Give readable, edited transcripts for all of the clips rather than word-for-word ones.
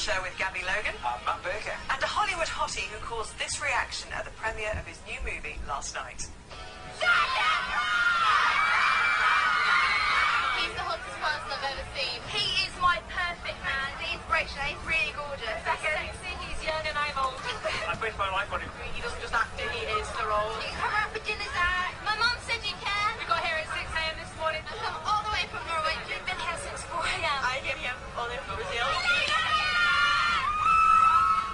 Show with Gabby Logan. Matt Baker. And a Hollywood hottie who caused this reaction at the premiere of his new movie last night. Zac Efron! He's the hottest person I've ever seen. He is my perfect man. The inspiration, he's really gorgeous. He's sexy, he's young and I'm old. I based my life on him. He doesn't just act it, he is the role. You come around for dinner, Zac. My mum said you can. We got here at 6 AM this morning. I come all the way from Norway. We've been here since 4 AM. I get him all over Brazil.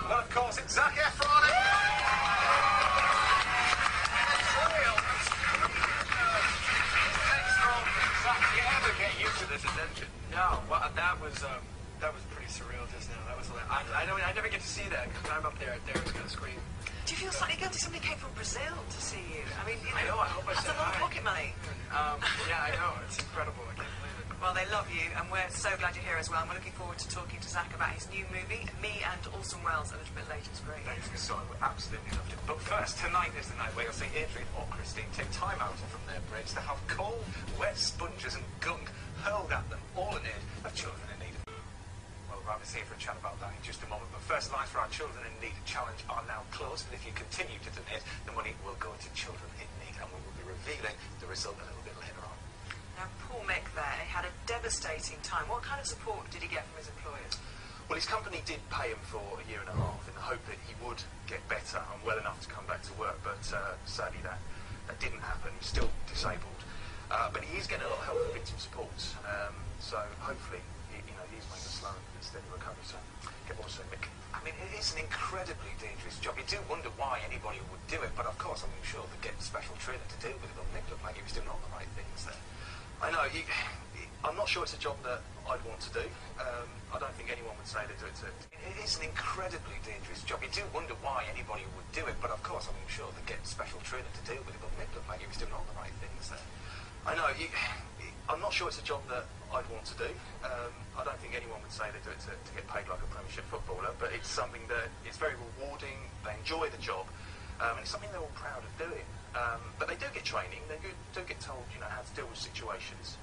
Well, of course, it's Zac Efron. Zac, you ever get used to this attention? No, well, that was pretty surreal just now. That was like, I never get to see that because I'm up there at Derek's gonna scream. Do you feel slightly guilty? Somebody came from Brazil to see you. I mean, you I know, I hope I that's said a lot of hi. pocket money. Yeah, I know. It's incredible. I can't believe it. Well, they love you, and we're so glad you're here as well. And we're looking forward to talking to Zac about his new movie, Me and Orson Welles, a little bit later. It's great. Thanks, so we absolutely loved it. But first, tonight is the night where you'll see Adrian or Christine take time out from their breaks to have cold, wet sponges and gunk hurled at them, all in aid of children in need. Well, we'll have a for a chat about that in just a moment. But first, Lines for Our Children in Need challenge are now closed. And if you continue to donate, the money will go to children in need. And we will be revealing the result a little bit later on. Now, poor Mick there, he had a devastating time. What kind of support did he get from his employers? Well, his company did pay him for a year and a half in the hope that he would get better and well enough to come back to work, but sadly that didn't happen. He's still disabled. But he is getting a lot of help from victim support. So hopefully, he's made a slow and steady recovery. So get well soon, Mick. I mean, it is an incredibly dangerous job. You do wonder why anybody would do it, but of course, I'm sure they get special training to deal with it. But Mick looked like he was doing all the right things there. I know, I'm not sure it's a job that I'd want to do. I don't think anyone would say they do it to... It is an incredibly dangerous job. You do wonder why anybody would do it, but of course I'm sure they get special training to deal with it, but Mick looked like he was doing all the right things there. I know, I'm not sure it's a job that I'd want to do. I don't think anyone would say they do it to get paid like a Premiership footballer, but it's something that is very rewarding, they enjoy the job, and it's something they're all proud of doing. But they do get training, they do get told, how to deal with situations.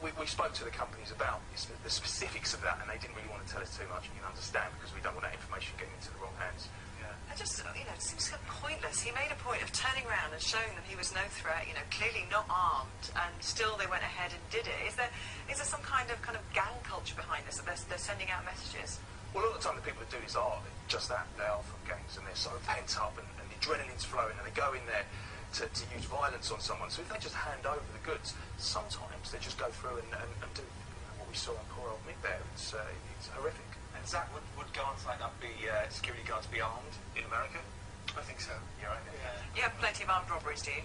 We spoke to the companies about the specifics of that, and they didn't really want to tell us too much, and you can understand, because we don't want that information getting into the wrong hands. Yeah. It just, it seems kind of pointless. He made a point of turning around and showing them he was no threat, clearly not armed, and still they went ahead and did it. Is there some kind of gang culture behind this, that they're sending out messages? Well, all the time the people that do this are just that. They are from gangs, and they're so pent up, and the adrenaline's flowing, and they go in there to use violence on someone. So if they just hand over the goods, sometimes they just go through and do what we saw on poor old Mick there. It's horrific. And Zac, would guards like that be, security guards be armed in America? I think so. Yeah, right. You have plenty of armed robberies, do you?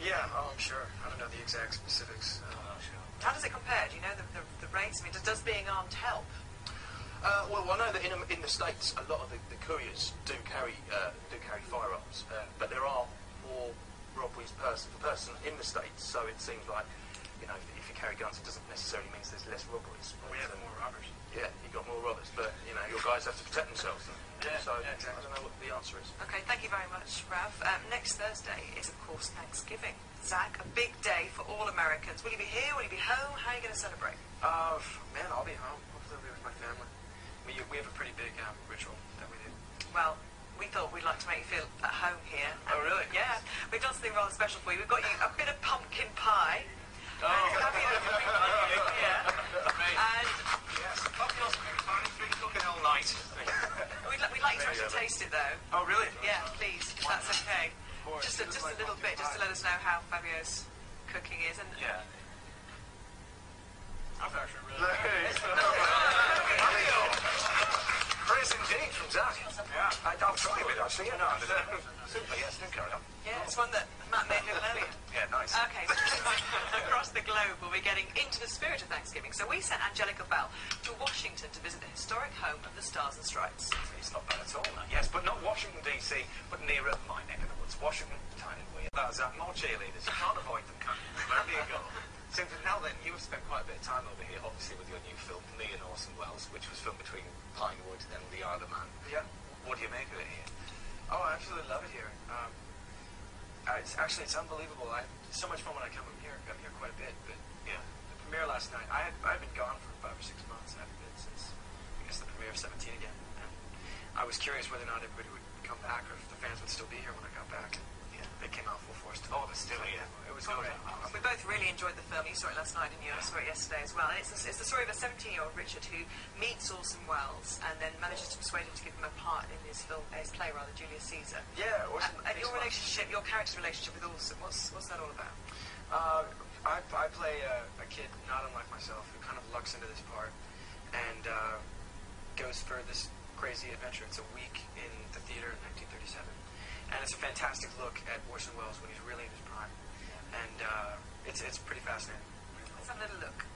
Yeah, I'm sure. I don't know the exact specifics. Sure. How does it compare? Do you know the rates? I mean, does being armed help? Well, I know that in the States, a lot of the couriers do carry firearms, but there are more robberies person for person in the States, so it seems like, if you carry guns, it doesn't necessarily mean there's less robberies. But we have more robbers. Yeah, you've got more robbers, but, your guys have to protect themselves. Yeah, so yeah, exactly. I don't know what the answer is. Okay, thank you very much, Ralph. Next Thursday is, of course, Thanksgiving. Zac, a big day for all Americans. Will you be here? Will you be home? How are you going to celebrate? Man, I'll be home. Hopefully I'll be with my family. We have a pretty big ritual that we do. Well, we thought we'd like to make you feel at home here. Oh, really? Yeah. We've done something rather special for you. We've got you a bit of pumpkin pie. Oh. Yeah. And yes, cocktails have been fine. It's been cooking all night. we'd like to actually taste it, though. Oh, really? Yeah, please, if that's okay. Just a little bit, just to let us know how Fabio's cooking is. And yeah. I've actually really Praise indeed from Zac. Yeah. I'll try a bit, actually. No, super, yes, do carry on. yeah, it's one that Matt made a little earlier. Yeah, nice. Okay, so across the globe we'll be getting into the spirit of Thanksgiving. So we sent Angelica Bell to Washington to visit the historic home of the Stars and Stripes. It's not bad at all, no. Yes, but not Washington, D.C., but nearer my neck of the woods. Washington, tiny weird. Zac, more cheerleaders. You can't avoid them, can you? Where do you go? So now then, you have spent quite a bit of time over here, obviously, with your new film, Me and Orson Welles, which was filmed between Pinewood and the Isle of Man. Yeah. What do you make of it here? Oh, I absolutely love it here. It's unbelievable. So much fun when I come up here. I'm here quite a bit, but Yeah. the premiere last night, I've been gone for 5 or 6 months. I haven't been since, I guess, the premiere I was curious whether or not everybody would come back, or if the fans would still be here when I got back. Yeah, they came out full force. All of us still here. It was good. We both really enjoyed the film. You saw it last night, and I saw it yesterday as well. And it's the story of a 17-year-old Richard who meets Orson Welles and then manages to persuade him to give him a part in his play, Julius Caesar. Yeah, Orson. And your character's relationship with Orson, what's that all about? I play a kid not unlike myself who kind of lucks into this part and goes for this crazy adventure. It's a week in the theater in 1937. And it's a fantastic look at Orson Welles when he's really in his prime. And it's pretty fascinating. Let's have a little look.